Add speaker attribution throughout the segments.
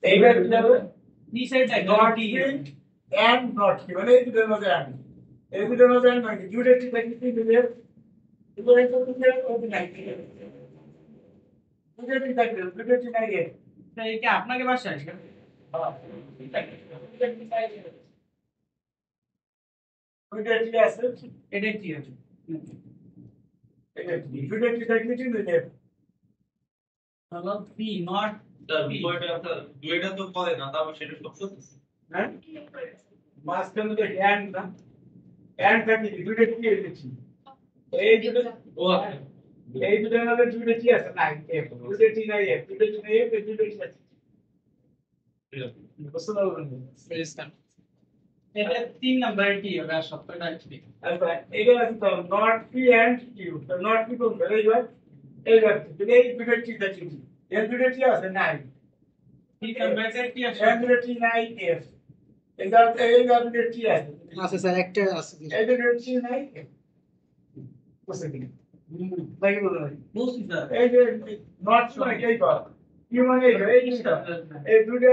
Speaker 1: এইবার কি হবে
Speaker 2: বি সাইড
Speaker 1: নট কি এন্ড নট কি মানে এই দুটোর মধ্যে এন্ড এই দুটোর মধ্যে এন্ড মানে দুটো ঠিক থাকে কি দিলে দুটো দুটো ওই নাই দুটো ঠিক থাকে দুটো ঠিক নাই
Speaker 2: তাই কি আপনাকে বাসায়
Speaker 1: দুটো ঠিক আছে
Speaker 2: এটা কি আছে
Speaker 1: এটা দুটো ঠিক থাকে কি দিলে
Speaker 2: হলো পি নট
Speaker 3: দুইটা তো পড়ে না তারপর সেটা সত্য
Speaker 1: হ্যাঁ মাঝখানে তো এন্ড না এন্ড থাকে দুটো ঠিক লিখছি এই দুটো এই দুটোর মধ্যে দুটো ঠিক আছে নাই দুটো ঠিক নাই দুটো ঠিক নাই দুটো ঠিক আছে বুঝতে পারলেন
Speaker 2: এটা 3 নাম্বার টি হবে আর সবকটা ঠিক
Speaker 1: আচ্ছা এটা আছে তো নট পি এন্ড কিউ তো নট পি কোন এইবার এই দুটো ঠিক আছে এই দুটো ঠিক আছে নাই
Speaker 2: ঠিক নাম্বার কি আছে
Speaker 1: এই দুটো ঠিক নাই এফ এই দুটো ঠিক আছে
Speaker 4: আছে স্যার একটা আছে
Speaker 1: এই দুটো ঠিক নাই বুঝতে কি লাগে বলো
Speaker 2: বুঝছি স্যার
Speaker 1: এই যে নট মানে এই কর কি মানে এই জিনিসটা এই দুটো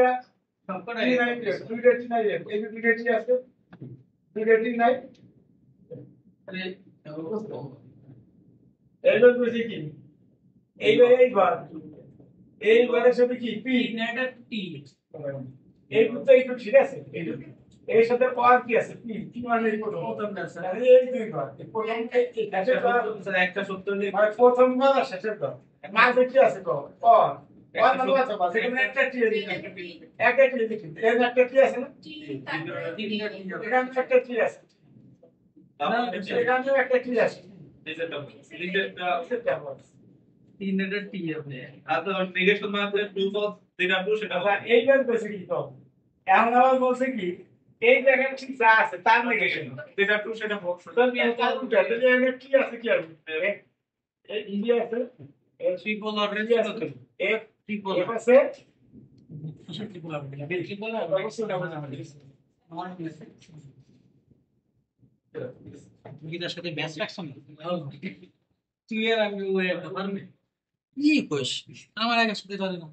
Speaker 2: সবকটা
Speaker 1: ঠিক নাই দুটো ঠিক নাই এই দুটো ঠিক আছে দুটো ঠিক নাই
Speaker 2: তাহলে
Speaker 1: এইবার বুঝি কি এইবারের সাথে কি পি
Speaker 2: এটা টি
Speaker 1: এই দুটো একটু ঠিক আছে এই দুটো এর সাথে আর কি আছে পি কি মানে এই প্রথমটা স্যার এই দুই বার এই প্রথমটা এই শেষের বার
Speaker 3: স্যার একটা সত্য নেই
Speaker 1: মানে প্রথম বার আর শেষের বার মাঝে কি আছে তো আর মানে আছে বাস এখানে একটা টি একটা টি লিখি এর একটা টি আছে না এখানে একটা টি আছে এখানে একটা টি আছে সেটা বলছি
Speaker 2: তিন এটা টি হবে
Speaker 3: আপনার নেগেশন মানে ট্রু ফলস যেটা ট্রু সেটা
Speaker 1: আচ্ছা এইবার বলছে কি তো এখন আবার বলছে কি এই জায়গায় ঠিক যা আছে তার নেগেশন
Speaker 3: যেটা ট্রু সেটা ফলস
Speaker 1: তো তার উল্টা তাহলে এখানে কি আছে কি আছে এই ইন্ডিয়া আছে
Speaker 2: ট্রিপল অর
Speaker 1: ইন্ডিয়া আছে এফ
Speaker 2: ট্রিপল
Speaker 1: এফ আছে
Speaker 2: ট্রিপল
Speaker 1: অবশ্যই না
Speaker 4: গীতার সাথে ব্যাচ রাখছো না
Speaker 2: তুই আর আমি ওই পারবে
Speaker 4: কি কোশ আমার আগে সাথে ধরে না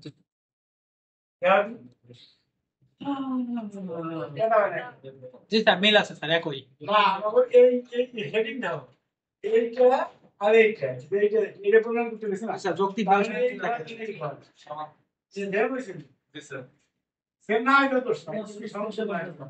Speaker 4: জি স্যার মেল আছে স্যার একই
Speaker 1: না আমাদের এই হেডিং দাও এইটা আর এইটা এটা প্রোগ্রাম করতে গেছে না
Speaker 4: আচ্ছা যৌক্তিক
Speaker 1: তাহলে
Speaker 4: ভাষা
Speaker 1: যে দেব হইছে
Speaker 3: জি স্যার
Speaker 1: সেম না এটা তো সমস্যা নাই আচ্ছা